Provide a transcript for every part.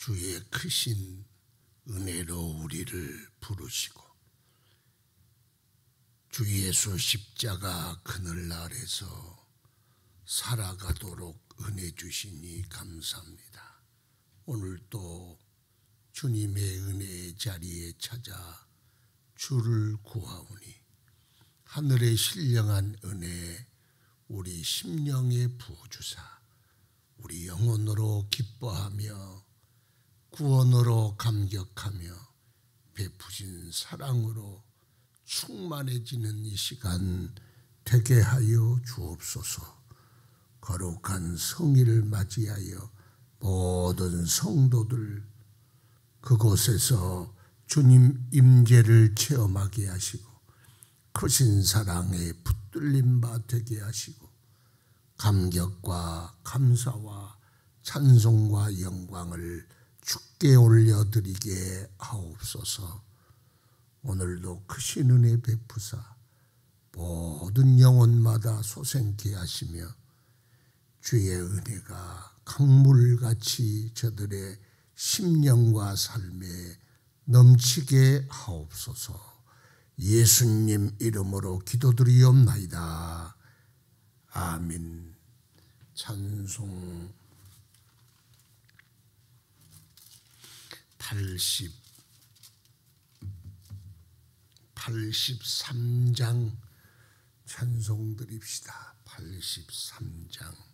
주의 크신 은혜로 우리를 부르시고 주 예수 십자가 그늘 아래서 살아가도록 은혜 주시니 감사합니다. 오늘도 주님의 은혜의 자리에 찾아 주를 구하오니 하늘의 신령한 은혜 우리 심령에 부어주사 우리 영혼으로 기뻐하며 구원으로 감격하며 베푸신 사랑으로 충만해지는 이 시간 되게 하여 주옵소서. 거룩한 성일을 맞이하여 모든 성도들 그곳에서 주님 임재를 체험하게 하시고 크신 사랑에 붙들림 바 되게 하시고 감격과 감사와 찬송과 영광을 주께 올려드리게 하옵소서. 오늘도 크신 은혜 베푸사 모든 영혼마다 솟행케 하시며 주의 은혜가 강물같이 저들의 심령과 삶에 넘치게 하옵소서. 예수님 이름으로 기도드리옵나이다. 아멘. 찬송 83장 찬송 드립시다. 83장.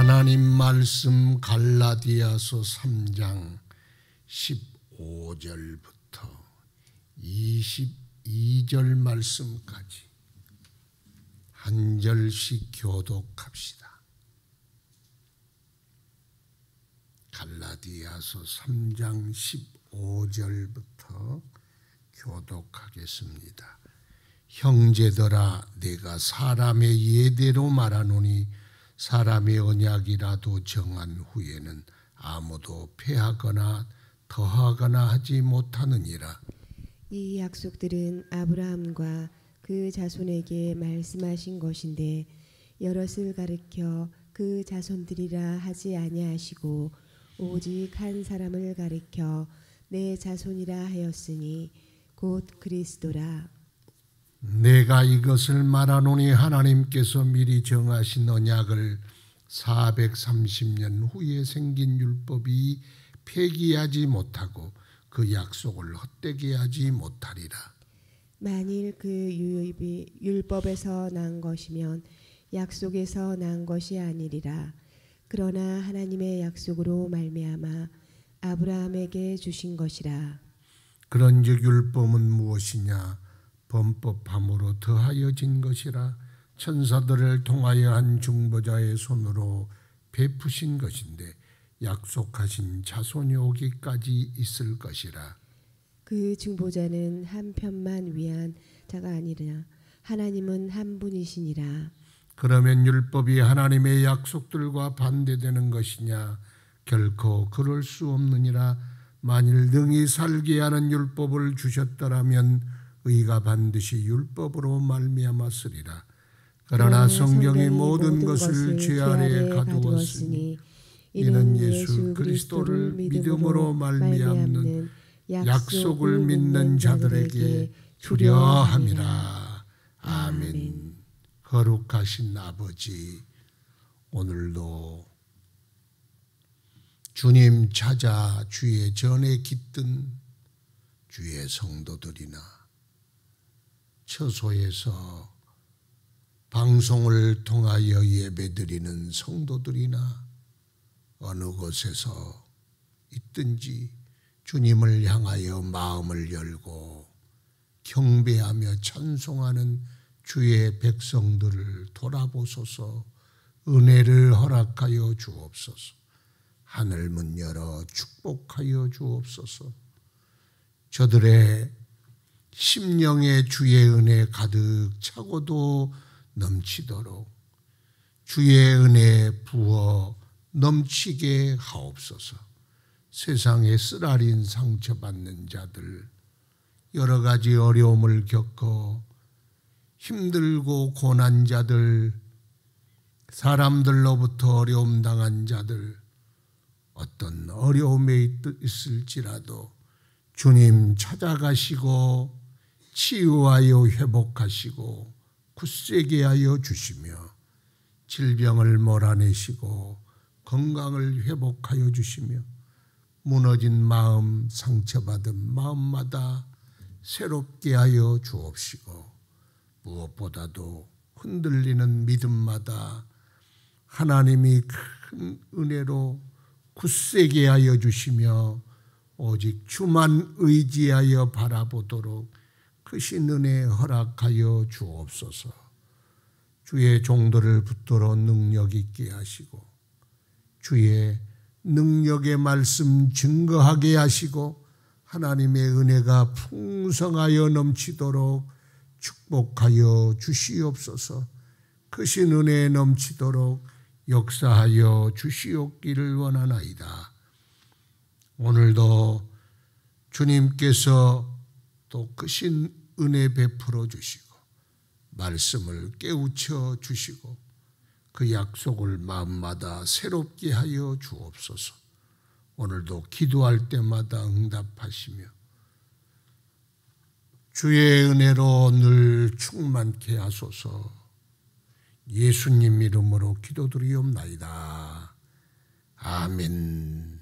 하나님 말씀 갈라디아서 3장 15절부터 22 2절 말씀까지 한 절씩 교독합시다. 갈라디아서 3장 15절부터 교독하겠습니다. 형제들아, 내가 사람의 예대로 말하노니 사람의 언약이라도 정한 후에는 아무도 패하거나 더하거나 하지 못하느니라. 이 약속들은 아브라함과 그 자손에게 말씀하신 것인데 여럿을 가리켜 그 자손들이라 하지 아니하시고 오직 한 사람을 가리켜 내 자손이라 하였으니 곧 그리스도라. 내가 이것을 말하노니 하나님께서 미리 정하신 언약을 430년 후에 생긴 율법이 폐기하지 못하고 그 약속을 헛되게 하지 못하리라. 만일 그 유입이 율법에서 난 것이면 약속에서 난 것이 아니리라. 그러나 하나님의 약속으로 말미암아 아브라함에게 주신 것이라. 그런즉 율법은 무엇이냐? 범법함으로 더하여진 것이라. 천사들을 통하여 한 중보자의 손으로 베푸신 것인데 약속하신 자손이 오기까지 있을 것이라. 그 중보자는 한 편만 위한 자가 아니라 하나님은 한 분이시니라. 그러면 율법이 하나님의 약속들과 반대되는 것이냐? 결코 그럴 수 없느니라. 만일 능히 살게 하는 율법을 주셨더라면 의가 반드시 율법으로 말미암았으리라. 그러나 성경이 모든 것을 죄 아래에 가두었으니 이는 예수 그리스도를 믿음으로 말미암는 약속을 믿는 자들에게 주려 함이라. 아멘. 거룩하신 아버지, 오늘도 주님 찾아 주의 전에 깃든 주의 성도들이나 처소에서 방송을 통하여 예배드리는 성도들이나 어느 곳에서 있든지 주님을 향하여 마음을 열고 경배하며 찬송하는 주의 백성들을 돌아보소서. 은혜를 허락하여 주옵소서. 하늘문 열어 축복하여 주옵소서. 저들의 심령에 주의 은혜 가득 차고도 넘치도록 주의 은혜 부어 넘치게 하옵소서. 세상에 쓰라린 상처받는 자들, 여러 가지 어려움을 겪어 힘들고 고난 자들, 사람들로부터 어려움 당한 자들, 어떤 어려움에 있을지라도 주님 찾아가시고 치유하여 회복하시고 굳세게 하여 주시며 질병을 몰아내시고 건강을 회복하여 주시며 무너진 마음, 상처받은 마음마다 새롭게 하여 주옵시고 무엇보다도 흔들리는 믿음마다 하나님이 큰 은혜로 굳세게 하여 주시며 오직 주만 의지하여 바라보도록 크신 은혜 허락하여 주옵소서. 주의 종들을 붙들어 능력 있게 하시고 주의 능력의 말씀 증거하게 하시고 하나님의 은혜가 풍성하여 넘치도록 축복하여 주시옵소서. 크신 은혜에 넘치도록 역사하여 주시옵기를 원하나이다. 오늘도 주님께서 또 크신 은혜 베풀어 주시고 말씀을 깨우쳐 주시고 그 약속을 마음마다 새롭게 하여 주옵소서. 오늘도 기도할 때마다 응답하시며 주의 은혜로 늘 충만케 하소서. 예수님 이름으로 기도드리옵나이다. 아멘.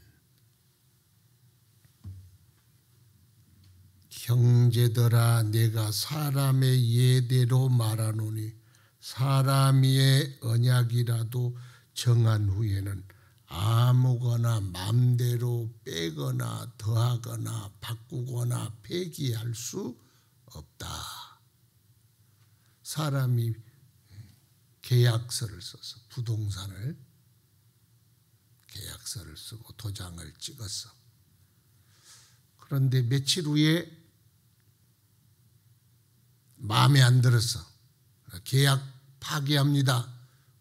형제들아, 내가 사람의 예대로 말하노니 사람의 언약이라도 정한 후에는 아무거나 맘대로 빼거나 더하거나 바꾸거나 폐기할 수 없다. 사람이 계약서를 써서 부동산을 계약서를 쓰고 도장을 찍었어. 그런데 며칠 후에 마음에 안 들었어. 계약 파기합니다.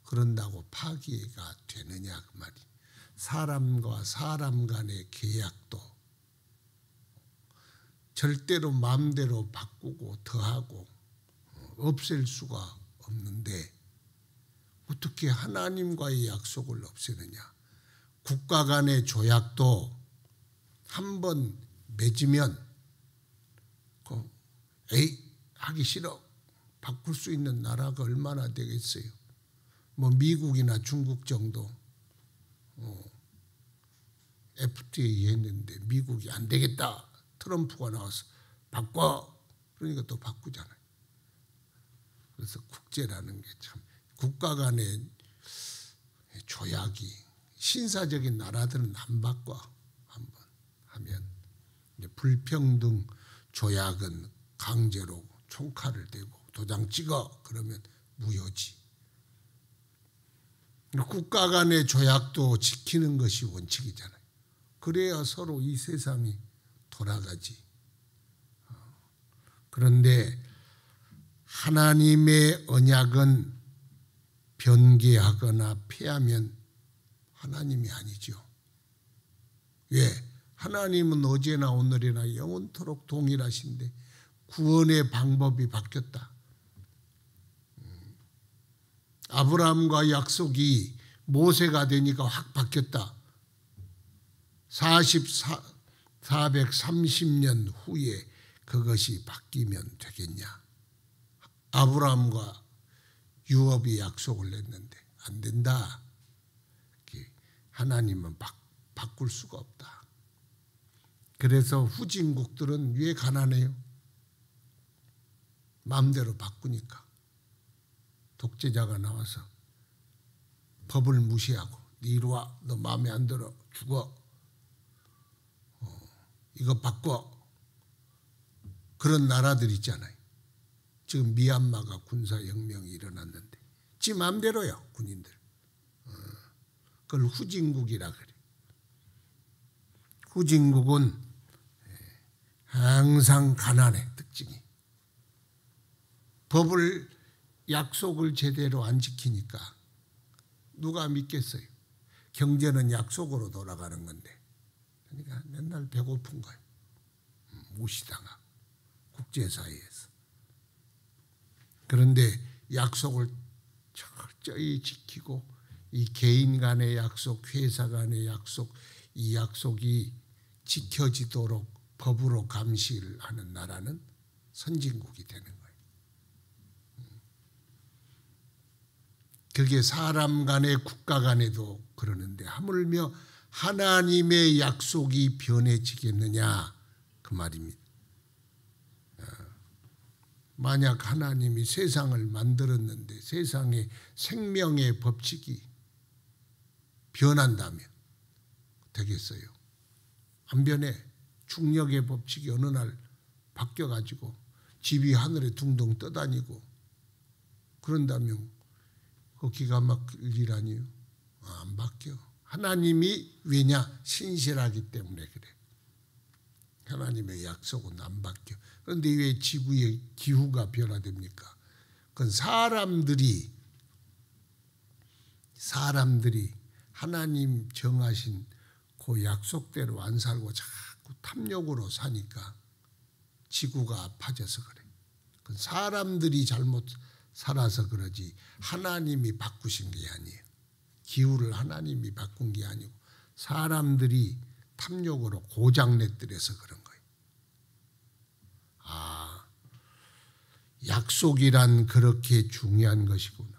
그런다고 파기가 되느냐 그 말이. 사람과 사람 간의 계약도 절대로 마음대로 바꾸고 더하고 없앨 수가 없는데 어떻게 하나님과의 약속을 없애느냐. 국가 간의 조약도 한 번 맺으면 에이 하기 싫어 바꿀 수 있는 나라가 얼마나 되겠어요. 뭐 미국이나 중국 정도 FTA 했는데 미국이 안 되겠다. 트럼프가 나와서 바꿔. 그러니까 또 바꾸잖아요. 그래서 국제라는 게 참 국가 간의 조약이 신사적인 나라들은 안 바꿔. 한번 하면 불평등 조약은 강제로 총칼을 대고 도장 찍어 그러면 무효지. 국가 간의 조약도 지키는 것이 원칙이잖아요. 그래야 서로 이 세상이 돌아가지. 그런데 하나님의 언약은 변개하거나 폐하면 하나님이 아니죠. 왜? 하나님은 어제나 오늘이나 영원토록 동일하신데 구원의 방법이 바뀌었다. 아브라함과 약속이 모세가 되니까 확 바뀌었다. 430년 후에 그것이 바뀌면 되겠냐. 아브라함과 유업이 약속을 냈는데 안 된다. 하나님은 바꿀 수가 없다. 그래서 후진국들은 왜 가난해요? 마음대로 바꾸니까. 독재자가 나와서 법을 무시하고 네 이리 와. 너 마음에 안 들어. 죽어. 이거 바꿔. 그런 나라들 있잖아요. 지금 미얀마가 군사혁명이 일어났는데 지 마음대로요. 군인들. 그걸 후진국이라 그래. 후진국은 항상 가난해. 특징이. 법을 약속을 제대로 안 지키니까 누가 믿겠어요. 경제는 약속으로 돌아가는 건데 그러니까 맨날 배고픈 거예요. 무시당하고 국제사회에서. 그런데 약속을 철저히 지키고 이 개인 간의 약속, 회사 간의 약속, 이 약속이 지켜지도록 법으로 감시를 하는 나라는 선진국이 되는 거예요. 그게 사람 간의 국가 간에도 그러는데 하물며 하나님의 약속이 변해지겠느냐 그 말입니다. 만약 하나님이 세상을 만들었는데 세상의 생명의 법칙이 변한다면 되겠어요? 안 변해. 중력의 법칙이 어느 날 바뀌어가지고 집이 하늘에 둥둥 떠다니고 그런다면 그 기가 막힐 일 아니에요? 안 바뀌어. 하나님이 왜냐? 신실하기 때문에 그래. 하나님의 약속은 안 바뀌어. 그런데 왜 지구의 기후가 변화됩니까? 그건 사람들이 하나님 정하신 그 약속대로 안 살고 자꾸 탐욕으로 사니까 지구가 아파져서 그래. 그건 사람들이 잘못 살아서 그러지 하나님이 바꾸신 게 아니에요. 기후를 하나님이 바꾼 게 아니고 사람들이 탐욕으로 고장내들여서 그런 거예요. 약속이란 그렇게 중요한 것이구나.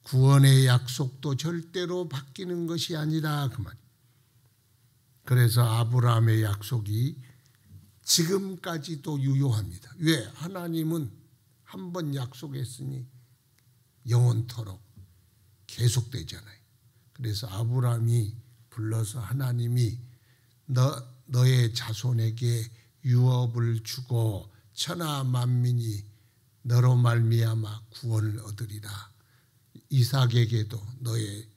구원의 약속도 절대로 바뀌는 것이 아니라 그 말이에요. 그래서 아브라함의 약속이 지금까지도 유효합니다. 왜? 하나님은 한 번 약속했으니 영원토록 계속되잖아요. 그래서 아브라함이 불러서 하나님이 너의 자손에게 유업을 주고 천하 만민이 너로 말미암아 구원을 얻으리라. 이삭에게도 너의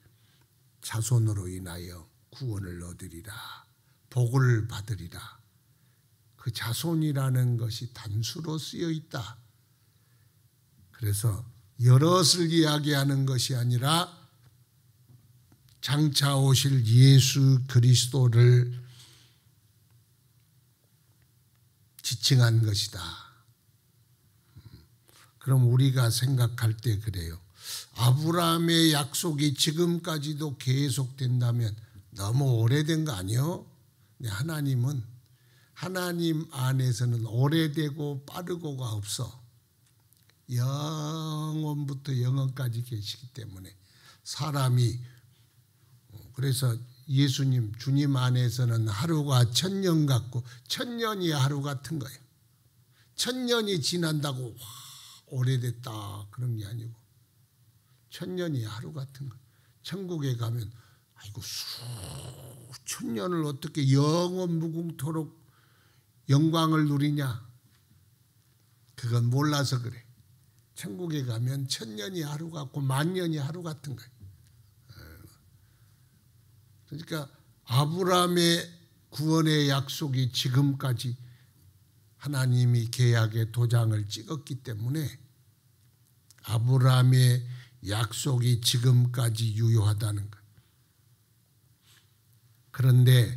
자손으로 인하여 구원을 얻으리라. 복을 받으리라. 그 자손이라는 것이 단수로 쓰여 있다. 그래서 여럿을 이야기하는 것이 아니라 장차 오실 예수 그리스도를 지칭한 것이다. 그럼 우리가 생각할 때 그래요. 아브라함의 약속이 지금까지도 계속된다면 너무 오래된 거 아니요? 하나님은 하나님 안에서는 오래되고 빠르고가 없어. 영원부터 영원까지 계시기 때문에 사람이, 그래서 예수님 주님 안에서는 하루가 1000년 같고 1000년이 하루 같은 거예요. 1000년이 지난다고 와, 오래됐다 그런 게 아니고 1000년이 하루 같은 거. 천국에 가면 아이고 수천 년을 어떻게 영원 무궁토록 영광을 누리냐? 그건 몰라서 그래. 천국에 가면 1000년이 하루 같고 10,000년이 하루 같은 거예요. 그러니까 아브라함의 구원의 약속이 지금까지 하나님이 계약의 도장을 찍었기 때문에 아브라함의 약속이 지금까지 유효하다는 것. 그런데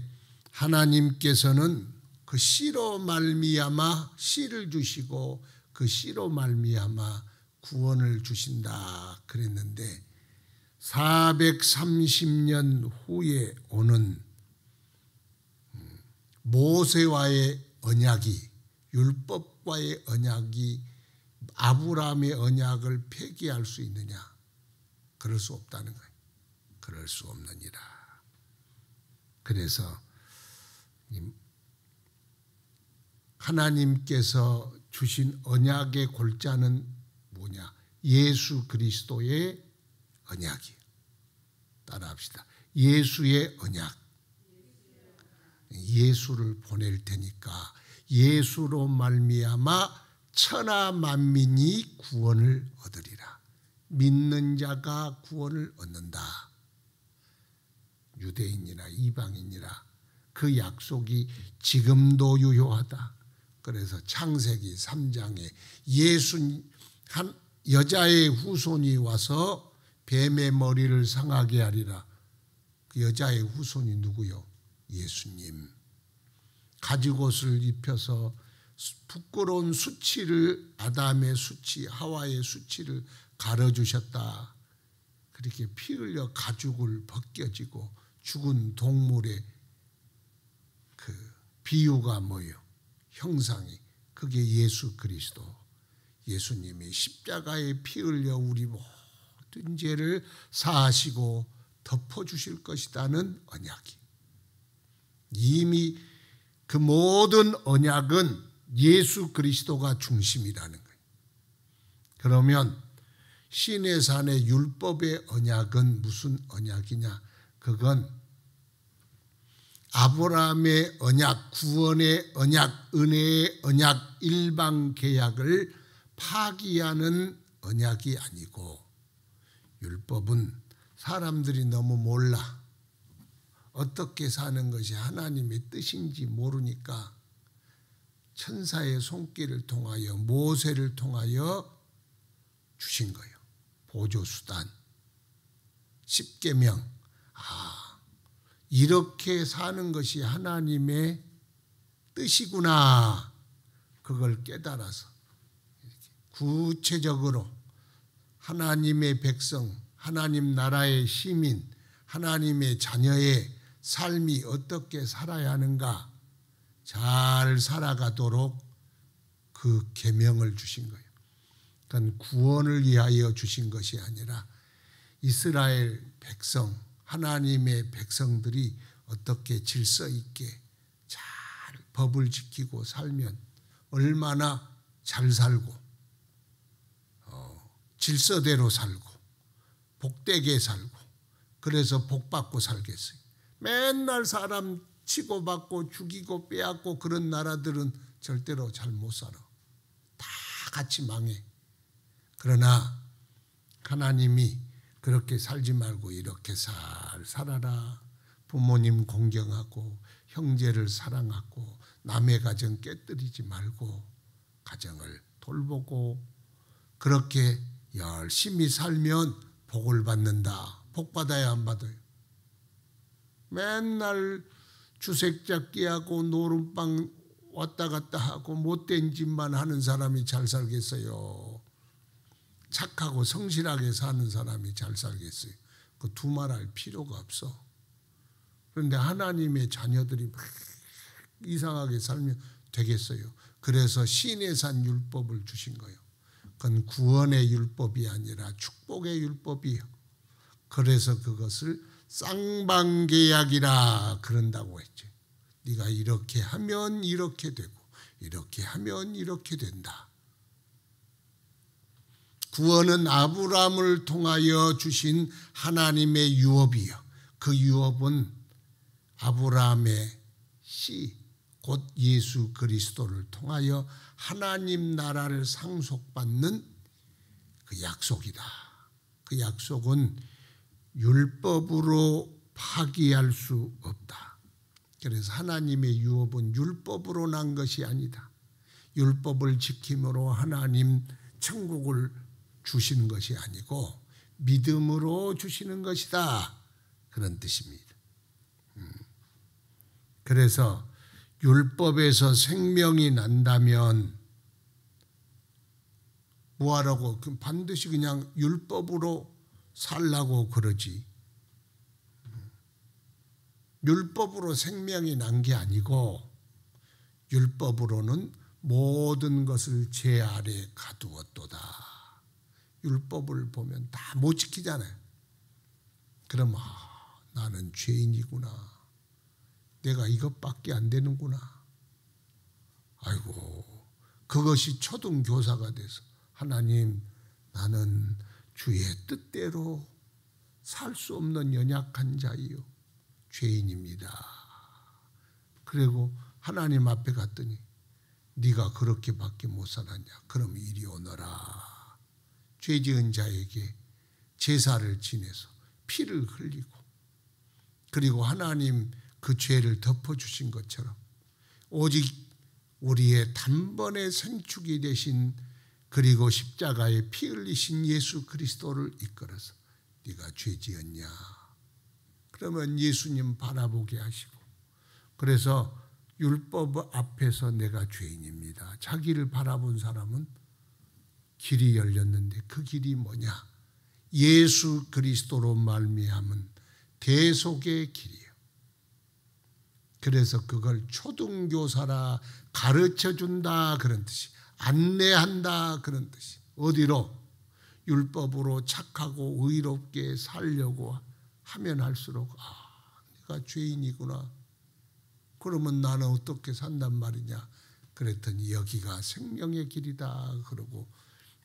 하나님께서는 그 씨로 말미암아 씨를 주시고 그 씨로 말미암아 구원을 주신다 그랬는데 430년 후에 오는 모세와의 언약이, 율법과의 언약이 아브라함의 언약을 폐기할 수 있느냐? 그럴 수 없다는 거예요. 그럴 수 없느니라. 그래서 하나님께서 주신 언약의 골자는 뭐냐? 예수 그리스도의 언약이에요. 따라합시다. 예수의 언약. 예수를 보낼 테니까 예수로 말미암아 천하 만민이 구원을 얻으리라. 믿는 자가 구원을 얻는다. 유대인이나 이방인이나 그 약속이 지금도 유효하다. 그래서 창세기 3장에 한 여자의 후손이 와서 뱀의 머리를 상하게 하리라. 그 여자의 후손이 누구요? 예수님. 가죽옷을 입혀서 부끄러운 수치를, 아담의 수치, 하와의 수치를 가려주셨다. 그렇게 피 흘려 가죽을 벗겨지고 죽은 동물의 그 비유가 뭐예요? 형상이. 그게 예수 그리스도. 예수님이 십자가에 피 흘려 우리 모든 죄를 사하시고 덮어주실 것이라는 언약이. 이미 그 모든 언약은 예수 그리스도가 중심이라는 거예요. 그러면 시내산의 율법의 언약은 무슨 언약이냐? 그건 아브라함의 언약, 구원의 언약, 은혜의 언약, 일방 계약을 파기하는 언약이 아니고, 율법은 사람들이 너무 몰라. 어떻게 사는 것이 하나님의 뜻인지 모르니까 천사의 손길을 통하여 모세를 통하여 주신 거예요. 보조수단, 십계명. 이렇게 사는 것이 하나님의 뜻이구나. 그걸 깨달아서 구체적으로 하나님의 백성, 하나님 나라의 시민, 하나님의 자녀의 삶이 어떻게 살아야 하는가, 잘 살아가도록 그 계명을 주신 거예요. 그러니까 구원을 위하여 주신 것이 아니라 이스라엘 백성, 하나님의 백성들이 어떻게 질서 있게 잘 법을 지키고 살면 얼마나 잘 살고 질서대로 살고 복되게 살고 그래서 복받고 살겠어요. 맨날 사람 치고받고 죽이고 빼앗고 그런 나라들은 절대로 잘 못 살아. 같이 망해. 그러나 하나님이 그렇게 살지 말고 이렇게 살아라. 부모님 공경하고 형제를 사랑하고 남의 가정 깨뜨리지 말고 가정을 돌보고 그렇게 열심히 살면 복을 받는다. 복 받아야 안 받아요? 맨날 주색 잡기하고 노름방 왔다 갔다 하고 못된 짓만 하는 사람이 잘 살겠어요? 착하고 성실하게 사는 사람이 잘 살겠어요? 그 두말할 필요가 없어. 그런데 하나님의 자녀들이 막 이상하게 살면 되겠어요? 그래서 신의 산 율법을 주신 거예요. 그건 구원의 율법이 아니라 축복의 율법이에요. 그래서 그것을 쌍방계약이라 그런다고 했죠. 네가 이렇게 하면 이렇게 되고 이렇게 하면 이렇게 된다. 구원은 아브라함을 통하여 주신 하나님의 유업이요. 그 유업은 아브라함의 씨, 곧 예수 그리스도를 통하여 하나님 나라를 상속받는 그 약속이다. 그 약속은 율법으로 파기할 수 없다. 그래서 하나님의 유업은 율법으로 난 것이 아니다. 율법을 지킴으로 하나님 천국을 주시는 것이 아니고 믿음으로 주시는 것이다. 그런 뜻입니다. 그래서 율법에서 생명이 난다면 뭐하라고? 반드시 그냥 율법으로 살라고 그러지. 율법으로 생명이 난 게 아니고 율법으로는 모든 것을 제 아래 가두었도다. 율법을 보면 다 못 지키잖아요. 그럼 나는 죄인이구나. 내가 이것밖에 안 되는구나. 아이고, 그것이 초등교사가 돼서 하나님, 나는 주의 뜻대로 살 수 없는 연약한 자이요 죄인입니다. 그리고 하나님 앞에 갔더니 네가 그렇게밖에 못 살았냐? 그럼 이리 오너라. 죄 지은 자에게 제사를 지내서 피를 흘리고 그리고 하나님 그 죄를 덮어주신 것처럼 오직 우리의 단번에 생축이 되신 그리고 십자가에 피 흘리신 예수 그리스도를 이끌어서 네가 죄 지었냐? 그러면 예수님 바라보게 하시고 그래서 율법 앞에서 내가 죄인입니다. 자기를 바라본 사람은 길이 열렸는데 그 길이 뭐냐? 예수 그리스도로 말미암은 대속의 길이에요. 그래서 그걸 초등교사라 가르쳐준다 그런 뜻이, 안내한다 그런 뜻이. 어디로? 율법으로 착하고 의롭게 살려고 하면 할수록 내가 죄인이구나. 그러면 나는 어떻게 산단 말이냐. 그랬더니 여기가 생명의 길이다 그러고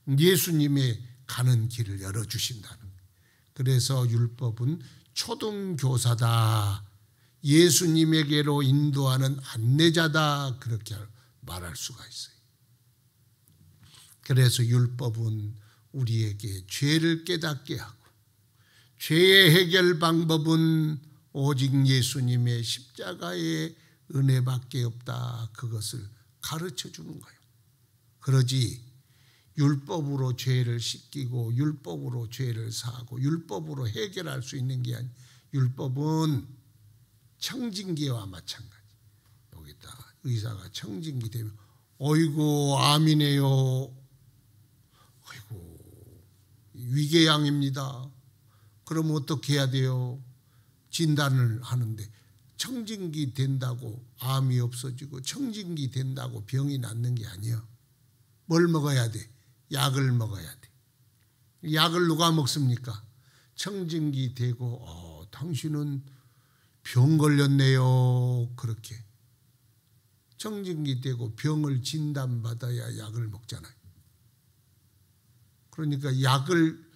예수님의 가는 길을 열어주신다는 거예요. 그래서 율법은 초등교사다. 예수님에게로 인도하는 안내자다. 그렇게 말할 수가 있어요. 그래서 율법은 우리에게 죄를 깨닫게 하고 죄의 해결 방법은 오직 예수님의 십자가의 은혜밖에 없다. 그것을 가르쳐 주는 거예요. 그러지 율법으로 죄를 씻기고 율법으로 죄를 사하고 율법으로 해결할 수 있는 게 아니에요. 율법은 청진기와 마찬가지. 여기다 의사가 청진기 되면 어이구 암이네요. 어이구 위궤양입니다. 그럼 어떻게 해야 돼요? 진단을 하는데 청진기 된다고 암이 없어지고 청진기 된다고 병이 낫는 게 아니에요. 뭘 먹어야 돼? 약을 먹어야 돼. 약을 누가 먹습니까? 청진기 되고 당신은 병 걸렸네요. 그렇게 청진기 되고 병을 진단받아야 약을 먹잖아요. 그러니까 약을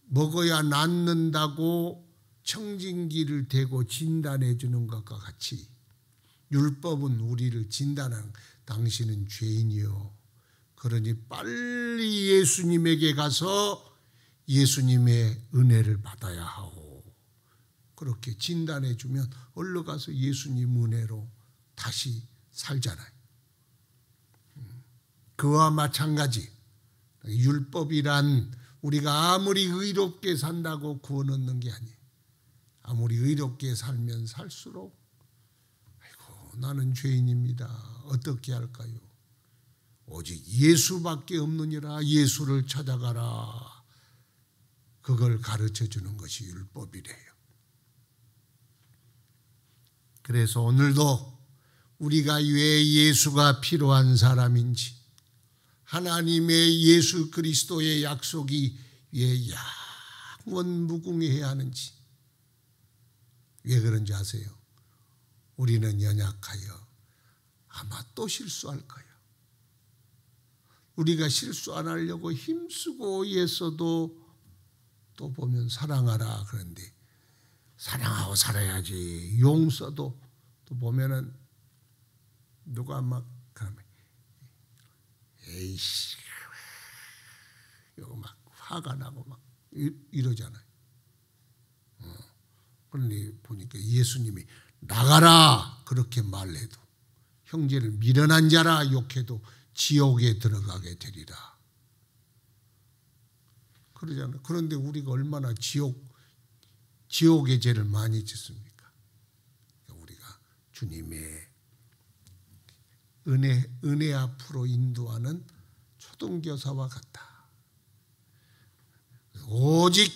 먹어야 낫는다고 청진기를 대고 진단해 주는 것과 같이 율법은 우리를 진단하는 당신은 죄인이요. 그러니 빨리 예수님에게 가서 예수님의 은혜를 받아야 하오. 그렇게 진단해 주면 얼른 가서 예수님 은혜로 다시 살잖아요. 그와 마찬가지 율법이란 우리가 아무리 의롭게 산다고 구원 얻는 게 아니에요. 아무리 의롭게 살면 살수록 아이고 나는 죄인입니다. 어떻게 할까요? 오직 예수밖에 없느니라. 예수를 찾아가라. 그걸 가르쳐 주는 것이 율법이래요. 그래서 오늘도 우리가 왜 예수가 필요한 사람인지, 하나님의 예수 그리스도의 약속이 왜 영원 무궁해야 하는지, 왜 그런지 아세요? 우리는 연약하여 아마 또 실수할 거예요. 우리가 실수 안 하려고 힘쓰고 애써도 또 보면 사랑하라 그런데 사랑하고 살아야지 용서도 또 보면은 누가 막 그러면 에이씨 이거 막 화가 나고 막 이러잖아요. 그런데 보니까 예수님이 나가라 그렇게 말해도, 형제를 미련한 자라 욕해도 지옥에 들어가게 되리라 그러잖아요. 그런데 우리가 얼마나 지옥의 죄를 많이 짓습니까? 우리가 주님의 은혜 앞으로 인도하는 초등교사와 같다. 오직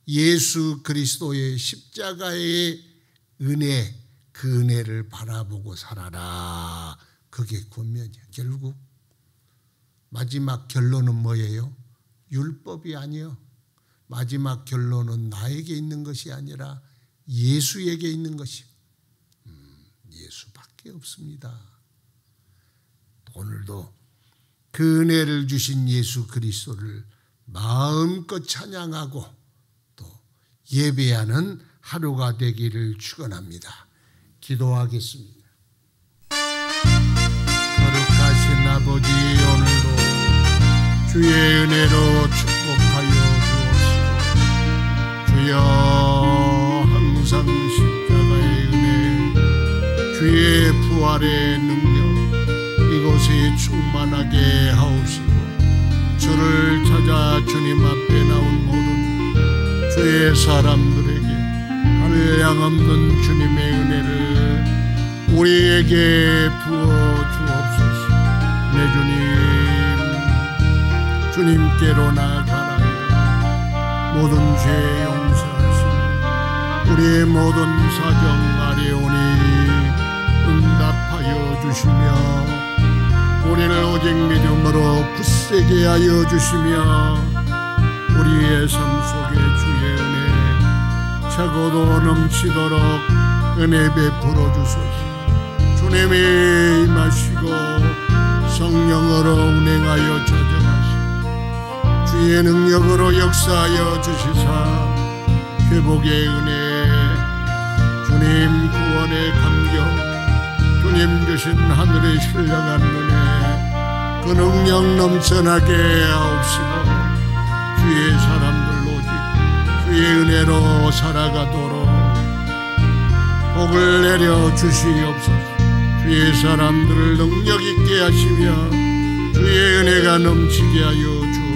예수 그리스도의 십자가의 은혜, 그 은혜를 바라보고 살아라. 그게 권면이야. 결국 마지막 결론은 뭐예요? 율법이 아니요. 마지막 결론은 나에게 있는 것이 아니라 예수에게 있는 것이요. 예수밖에 없습니다. 오늘도 그 은혜를 주신 예수 그리스도를 마음껏 찬양하고 또 예배하는 하루가 되기를 축원합니다. 기도하겠습니다. 거룩하신 아버지, 오늘도 주의 은혜로 축복하여 주옵시고, 주여 항상 십자가의 은혜, 주의 부활의 능력 이곳에 충만하게 하옵시고, 주를 찾아 주님 앞에 나온 모든 주의 사람들에게 한량없는 주님의 은혜를 우리에게 부어 주옵소서. 내 주님, 주님께로 나아가라. 모든 죄 용서하시고 우리의 모든 사정 아뢰오니 응답하여 주시며 우리를 오직 믿음으로 굳세게 하여 주시며 우리의 삶 속에 주의 은혜 차고도 넘치도록 은혜 베풀어 주소서. 주님이 임하시고 성령으로 운행하여 조정하시고 주의 능력으로 역사하여 주시사 회복의 은혜, 주님 구원의 감격, 주님 주신 하늘의 신령한 은혜, 그 능력 넘쳐나게 하옵시고 주의 사람들 오직 주의 은혜로 살아가도록 복을 내려 주시옵소서. 주의 사람들을 능력 있게 하시며 주의 은혜가 넘치게 하여 주옵소서.